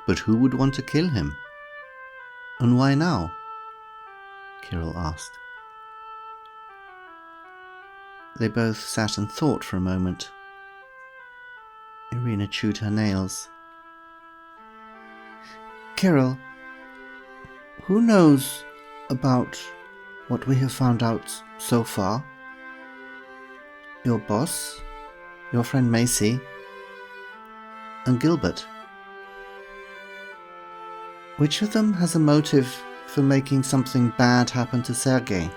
But who would want to kill him? And why now? Kirill asked. They both sat and thought for a moment. Irina chewed her nails. Kirill, who knows about what we have found out so far? Your boss, your friend Macey, and Gilbert. Which of them has a motive for making something bad happen to Sergei?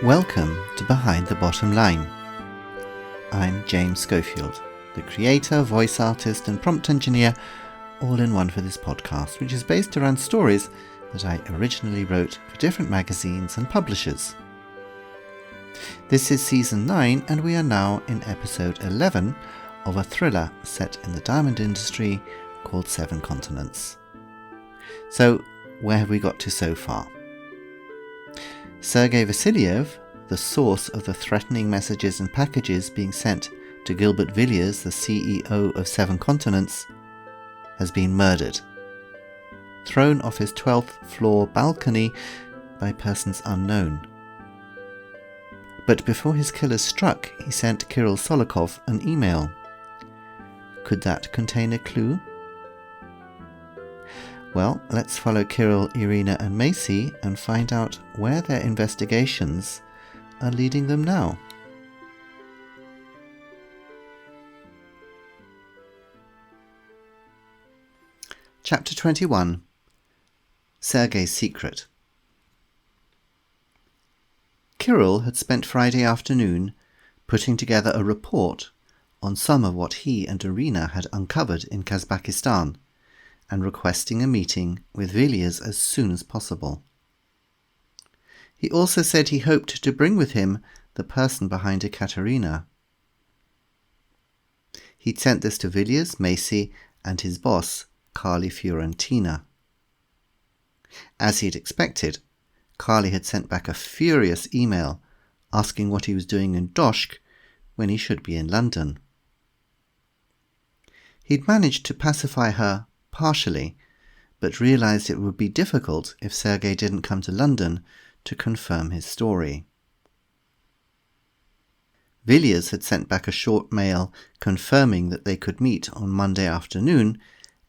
Welcome to Behind the Bottom Line. I'm James Schofield, the creator, voice artist and prompt engineer, all in one for this podcast, which is based around stories that I originally wrote for different magazines and publishers. This is season 9 and we are now in episode 11 of a thriller set in the diamond industry called 7 Continents. So, where have we got to so far? Sergei Vasilyev, the source of the threatening messages and packages being sent to Gilbert Villiers, the CEO of 7 Continents, has been murdered, thrown off his 12th floor balcony by persons unknown. But before his killers struck, he sent Kirill Solikov an email. Could that contain a clue? Well, let's follow Kirill, Irina and Macey and find out where their investigations are leading them now. Chapter 21. Sergei's Secret. Kirill had spent Friday afternoon putting together a report on some of what he and Irina had uncovered in Kazakhstan, and requesting a meeting with Villiers as soon as possible. He also said he hoped to bring with him the person behind Ekaterina. He'd sent this to Villiers, Macey, and his boss, Carly Fiorentina. As he'd expected, Carly had sent back a furious email asking what he was doing in Doshk when he should be in London. He'd managed to pacify her partially, but realised it would be difficult if Sergei didn't come to London to confirm his story. Villiers had sent back a short mail confirming that they could meet on Monday afternoon,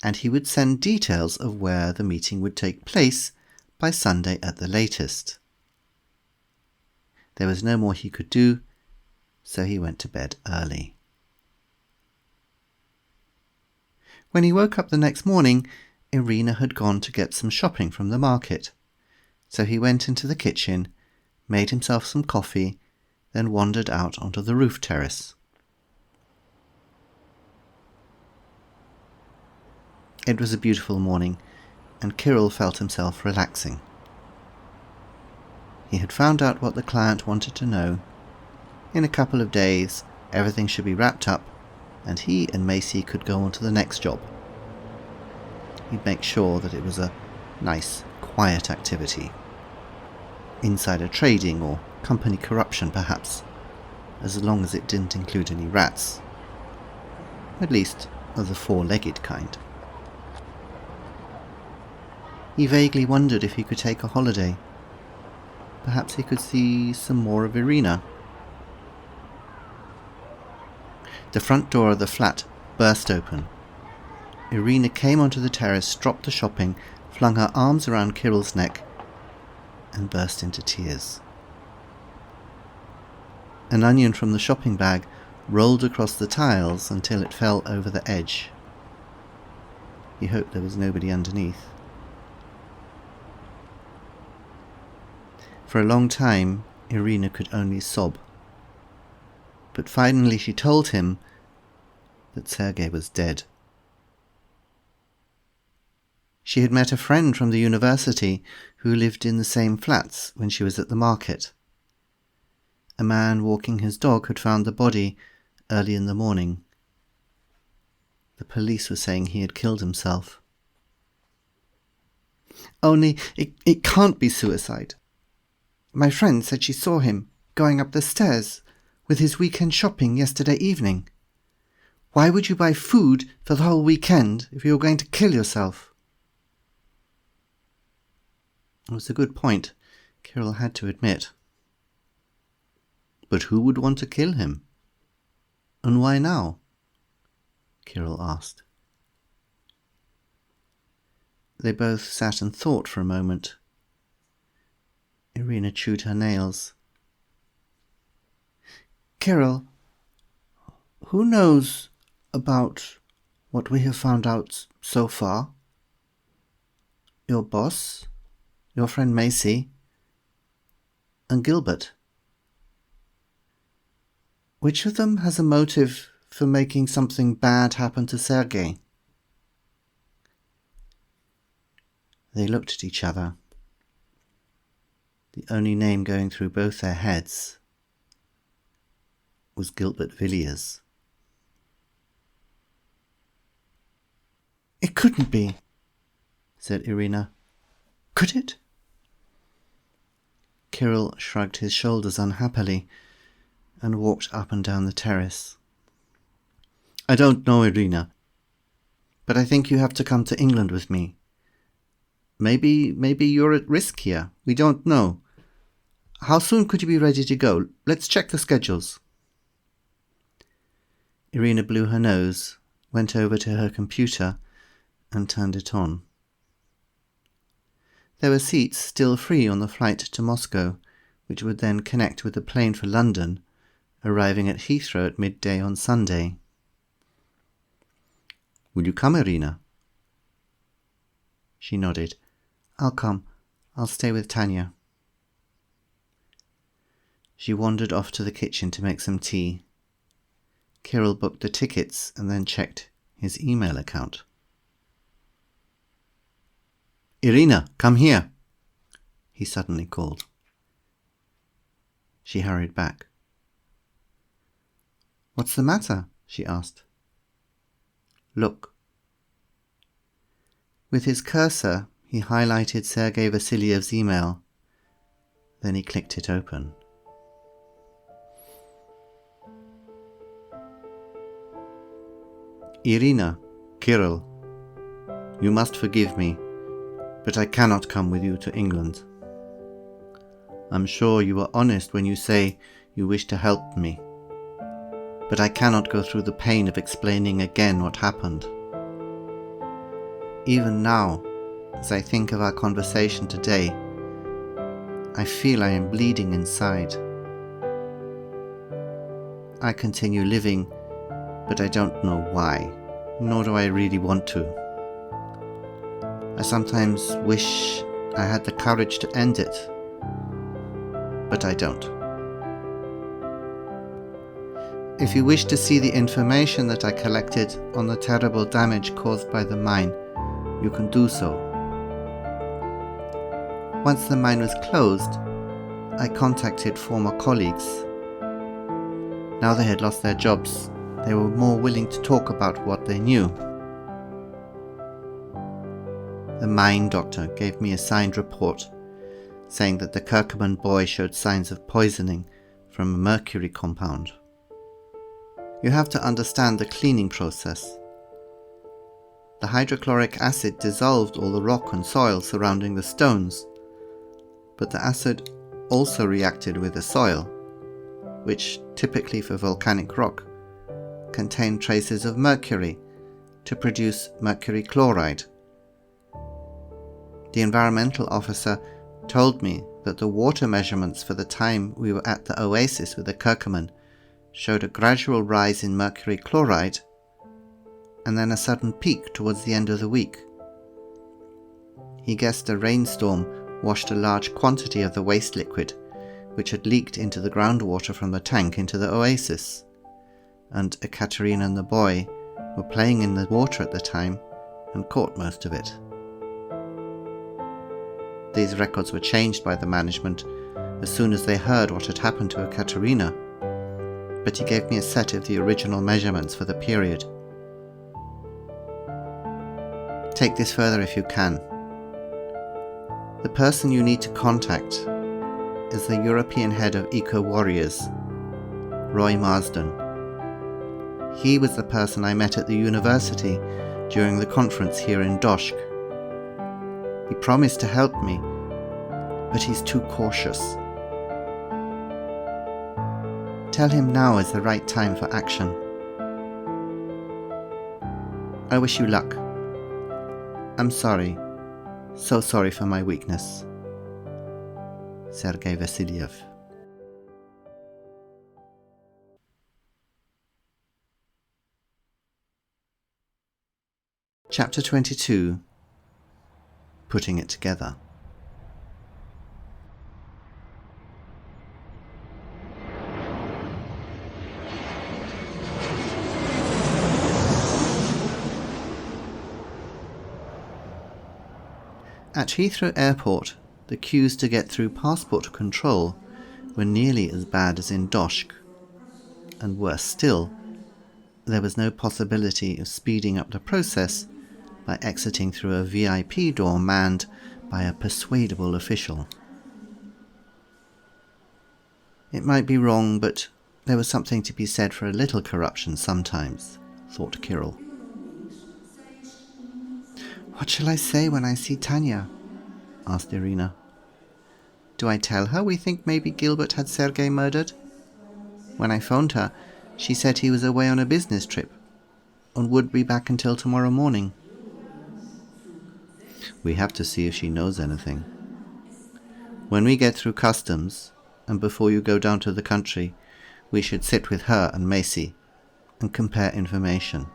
and he would send details of where the meeting would take place by Sunday at the latest. There was no more he could do, so he went to bed early. When he woke up the next morning, Irina had gone to get some shopping from the market, so he went into the kitchen, made himself some coffee, then wandered out onto the roof terrace. It was a beautiful morning, and Kirill felt himself relaxing. He had found out what the client wanted to know. In a couple of days, everything should be wrapped up, and he and Macey could go on to the next job. He'd make sure that it was a nice, quiet activity. Insider trading or company corruption, perhaps, as long as it didn't include any rats. At least of the 4-legged kind. He vaguely wondered if he could take a holiday. Perhaps he could see some more of Irina. The front door of the flat burst open. Irina came onto the terrace, dropped the shopping, flung her arms around Kirill's neck, and burst into tears. An onion from the shopping bag rolled across the tiles until it fell over the edge. He hoped there was nobody underneath. For a long time, Irina could only sob. But finally she told him that Sergei was dead. She had met a friend from the university who lived in the same flats when she was at the market. A man walking his dog had found the body early in the morning. The police were saying he had killed himself. Only it can't be suicide. My friend said she saw him going up the stairs with his weekend shopping yesterday evening. Why would you buy food for the whole weekend if you were going to kill yourself? It was a good point, Kirill had to admit. But who would want to kill him? And why now? Kirill asked. They both sat and thought for a moment. Irina chewed her nails. Kirill, who knows about what we have found out so far? Your boss, your friend Macey, and Gilbert. Which of them has a motive for making something bad happen to Sergei? They looked at each other. The only name going through both their heads was Gilbert Villiers. It couldn't be, said Irina. Could it? Kirill shrugged his shoulders unhappily and walked up and down the terrace. I don't know, Irina, but I think you have to come to England with me. Maybe you're at risk here. We don't know. How soon could you be ready to go? Let's check the schedules. Irina blew her nose, went over to her computer and turned it on. There were seats still free on the flight to Moscow, which would then connect with the plane for London, arriving at Heathrow at midday on Sunday. Will you come, Irina? She nodded. I'll come. I'll stay with Tanya. She wandered off to the kitchen to make some tea. Kirill booked the tickets and then checked his email account. Irina, come here, he suddenly called. She hurried back. What's the matter? She asked. Look. With his cursor, he highlighted Sergei Vasiliev's email. Then he clicked it open. Irina, Kirill, you must forgive me, but I cannot come with you to England. I'm sure you are honest when you say you wish to help me, but I cannot go through the pain of explaining again what happened. Even now, as I think of our conversation today, I feel I am bleeding inside. I continue living, but I don't know why, nor do I really want to. I sometimes wish I had the courage to end it, but I don't. If you wish to see the information that I collected on the terrible damage caused by the mine, you can do so. Once the mine was closed, I contacted former colleagues. Now they had lost their jobs, they were more willing to talk about what they knew. The mine doctor gave me a signed report saying that the curcumin boy showed signs of poisoning from a mercury compound. You have to understand the cleaning process. The hydrochloric acid dissolved all the rock and soil surrounding the stones, but the acid also reacted with the soil, which, typically for volcanic rock, contained traces of mercury to produce mercury chloride. The environmental officer told me that the water measurements for the time we were at the oasis with the curcumin showed a gradual rise in mercury chloride and then a sudden peak towards the end of the week. He guessed a rainstorm washed a large quantity of the waste liquid, which had leaked into the groundwater from the tank into the oasis, and Ekaterina and the boy were playing in the water at the time and caught most of it. These records were changed by the management as soon as they heard what had happened to Ekaterina, but he gave me a set of the original measurements for the period. Take this further if you can. The person you need to contact is the European head of eco-warriors, Roy Marsden. He was the person I met at the university during the conference here in Doshk. He promised to help me, but he's too cautious. Tell him now is the right time for action. I wish you luck. I'm sorry, so sorry for my weakness. Sergei Vasilyev. Chapter 22. Putting it together. At Heathrow Airport, the queues to get through passport control were nearly as bad as in Doshk, and worse still, there was no possibility of speeding up the process by exiting through a VIP door manned by a persuadable official. It might be wrong, but there was something to be said for a little corruption sometimes, thought Kirill. What shall I say when I see Tanya? Asked Irina. Do I tell her we think maybe Gilbert had Sergei murdered? When I phoned her, she said he was away on a business trip and would be back until tomorrow morning. We have to see if she knows anything. When we get through customs, and before you go down to the country, we should sit with her and Macey and compare information.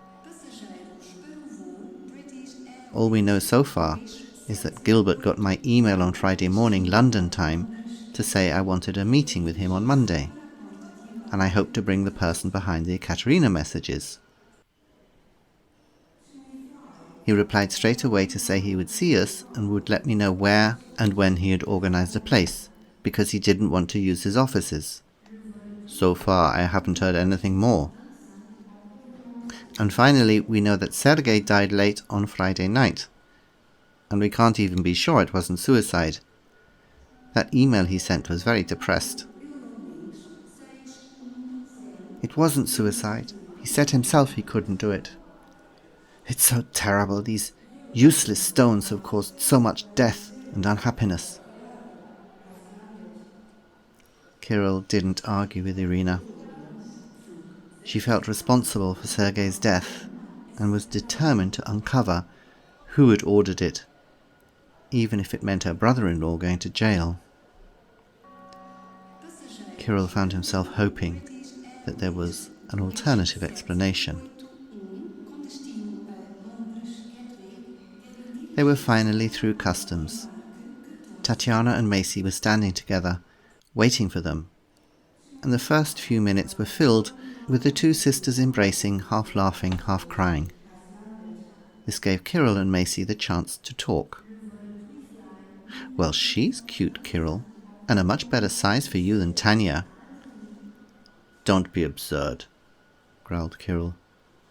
All we know so far is that Gilbert got my email on Friday morning London time to say I wanted a meeting with him on Monday, and I hope to bring the person behind the Ekaterina messages. He replied straight away to say he would see us and would let me know where and when he had organised a place, because he didn't want to use his offices. So far I haven't heard anything more. And finally, we know that Sergei died late on Friday night, and we can't even be sure it wasn't suicide. That email he sent was very depressed. It wasn't suicide. He said himself he couldn't do it. It's so terrible. These useless stones have caused so much death and unhappiness. Kirill didn't argue with Irina. She felt responsible for Sergei's death and was determined to uncover who had ordered it, even if it meant her brother-in-law going to jail. Kirill found himself hoping that there was an alternative explanation. They were finally through customs. Tatiana and Macey were standing together, waiting for them, and the first few minutes were filled with the two sisters embracing, half laughing, half crying. This gave Kirill and Macey the chance to talk. Well, she's cute, Kirill, and a much better size for you than Tanya. Don't be absurd, growled Kirill.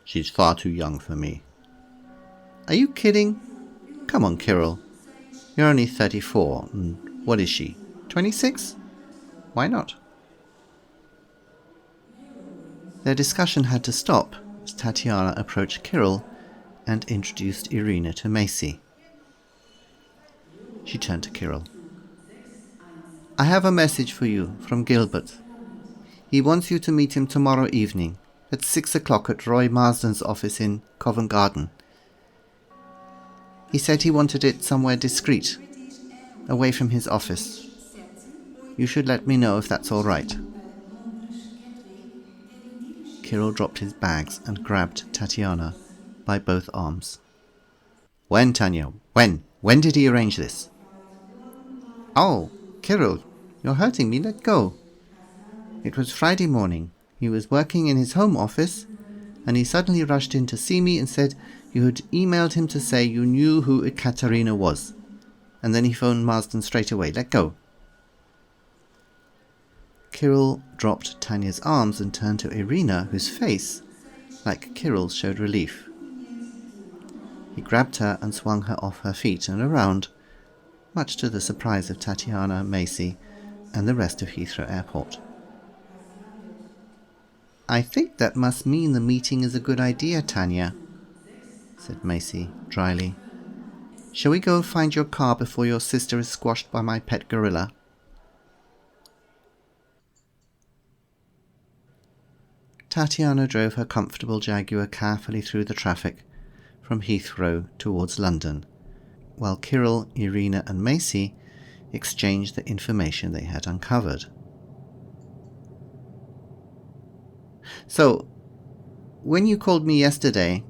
She's far too young for me. Are you kidding? Come on, Kirill. You're only 34, and what is she, 26? Why not? Their discussion had to stop as Tatiana approached Kirill and introduced Irina to Macey. She turned to Kirill. I have a message for you from Gilbert. He wants you to meet him tomorrow evening at 6 o'clock at Roy Marsden's office in Covent Garden. He said he wanted it somewhere discreet, away from his office. You should let me know if that's all right. Kirill dropped his bags and grabbed Tatiana by both arms. When, Tanya? When? When did he arrange this? Oh, Kirill, you're hurting me. Let go. It was Friday morning. He was working in his home office, and he suddenly rushed in to see me and said you had emailed him to say you knew who Ekaterina was. And then he phoned Marsden straight away. Let go. Kirill dropped Tanya's arms and turned to Irina, whose face, like Kirill's, showed relief. He grabbed her and swung her off her feet and around, much to the surprise of Tatiana, Macey, and the rest of Heathrow Airport. "I think that must mean the meeting is a good idea, Tanya," said Macey dryly. "Shall we go find your car before your sister is squashed by my pet gorilla?" Tatiana drove her comfortable Jaguar carefully through the traffic from Heathrow towards London, while Kirill, Irina and Macey exchanged the information they had uncovered. "So, when you called me yesterday,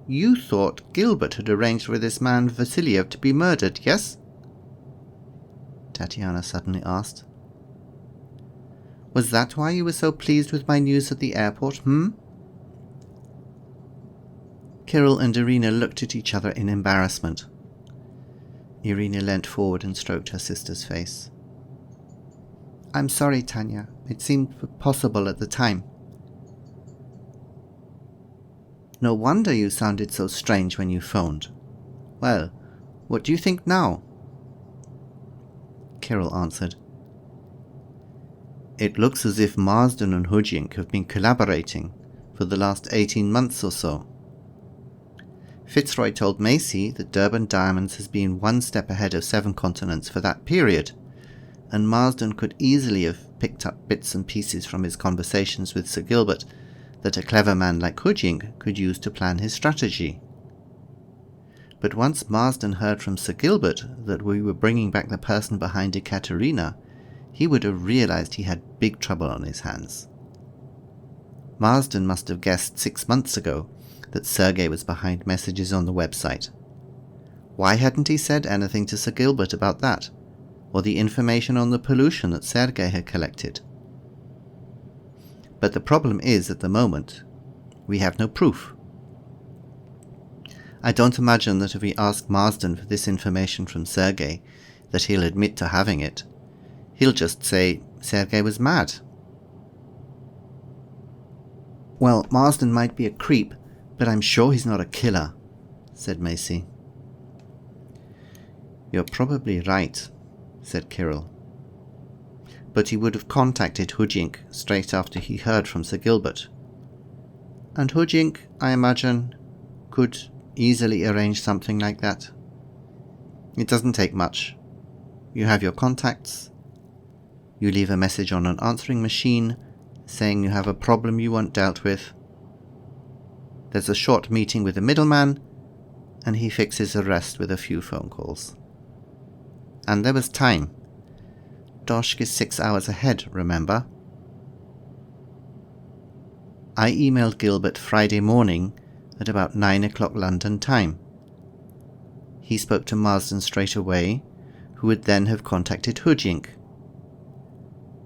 you thought Gilbert had arranged for this man Vasiliev to be murdered, yes?" Tatiana suddenly asked. "Was that why you were so pleased with my news at the airport, Kirill and Irina looked at each other in embarrassment. Irina leant forward and stroked her sister's face. "I'm sorry, Tanya. It seemed possible at the time." "No wonder you sounded so strange when you phoned. Well, what do you think now?" Kirill answered. "It looks as if Marsden and Hujink have been collaborating for the last 18 months or so. Fitzroy told Macey that Durban Diamonds has been one step ahead of 7 Continents for that period, and Marsden could easily have picked up bits and pieces from his conversations with Sir Gilbert that a clever man like Hujink could use to plan his strategy. But once Marsden heard from Sir Gilbert that we were bringing back the person behind Ekaterina, he would have realized he had big trouble on his hands. Marsden must have guessed 6 months ago that Sergei was behind messages on the website. Why hadn't he said anything to Sir Gilbert about that, or the information on the pollution that Sergei had collected? But the problem is, at the moment, we have no proof. I don't imagine that if we ask Marsden for this information from Sergei, that he'll admit to having it. He'll just say Sergei was mad. "Well, Marsden might be a creep, but I'm sure he's not a killer," said Macey. "You're probably right," said Kirill. "But he would have contacted Hujink straight after he heard from Sir Gilbert. And Hujink, I imagine, could easily arrange something like that. It doesn't take much. You have your contacts. You leave a message on an answering machine saying you have a problem you want dealt with. There's a short meeting with the middleman, and he fixes the rest with a few phone calls. And there was time. Doshk is 6 hours ahead, remember? I emailed Gilbert Friday morning at about 9 o'clock London time. He spoke to Marsden straight away, who would then have contacted Hujink.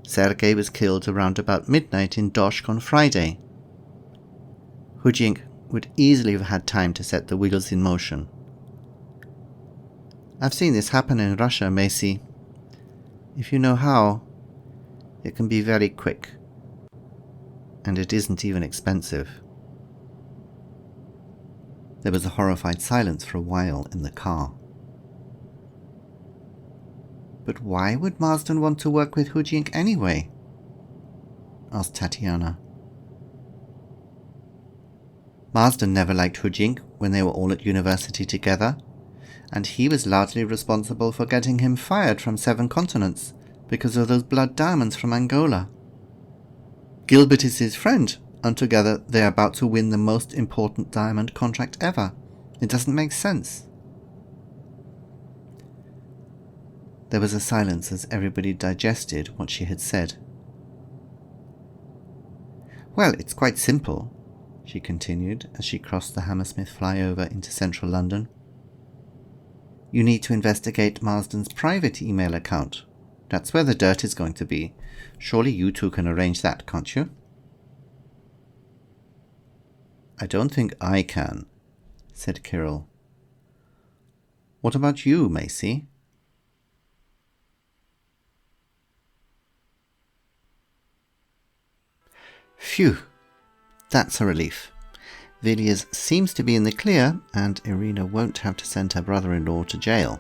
Sergei was killed around about midnight in Doshk on Friday. Hujink would easily have had time to set the wheels in motion. I've seen this happen in Russia, Macey. If you know how, it can be very quick. And it isn't even expensive." There was a horrified silence for a while in the car. "But why would Marsden want to work with Hujink anyway?" asked Tatiana. Marsden never liked Hujink when they were all at university together, and he was largely responsible for getting him fired from 7 Continents because of those blood diamonds from Angola. Gilbert is his friend, and together they are about to win the most important diamond contract ever. It doesn't make sense. There was a silence as everybody digested what she had said. "Well, it's quite simple," she continued as she crossed the Hammersmith flyover into central London. "You need to investigate Marsden's private email account. That's where the dirt is going to be. Surely you two can arrange that, can't you?" "I don't think I can," said Kirill. "What about you, Macey?" Phew, that's a relief. Villiers seems to be in the clear, and Irina won't have to send her brother-in-law to jail.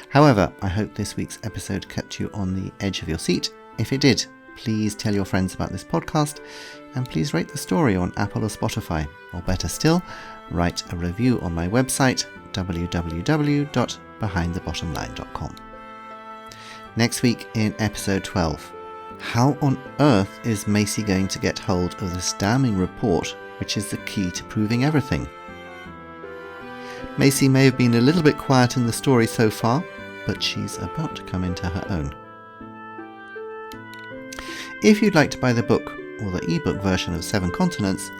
However, I hope this week's episode kept you on the edge of your seat. If it did, please tell your friends about this podcast, and please rate the story on Apple or Spotify, or better still, write a review on my website, www.behindthebottomline.com. Next week in episode 12, how on earth is Macey going to get hold of this damning report, which is the key to proving everything? Macey may have been a little bit quiet in the story so far, but she's about to come into her own. If you'd like to buy the book or the ebook version of 7 Continents,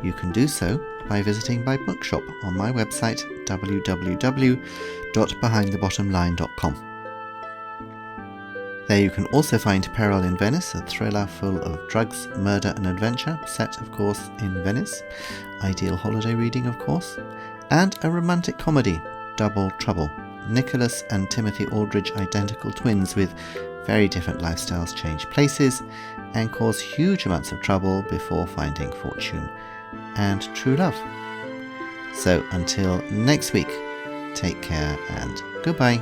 you can do so by visiting my bookshop on my website, www.behindthebottomline.com. There you can also find Peril in Venice, a thriller full of drugs, murder and adventure, set of course in Venice, ideal holiday reading of course, and a romantic comedy, Double Trouble. Nicholas and Timothy Aldridge, identical twins with very different lifestyles, change places and cause huge amounts of trouble before finding fortune and true love. So until next week, take care and goodbye.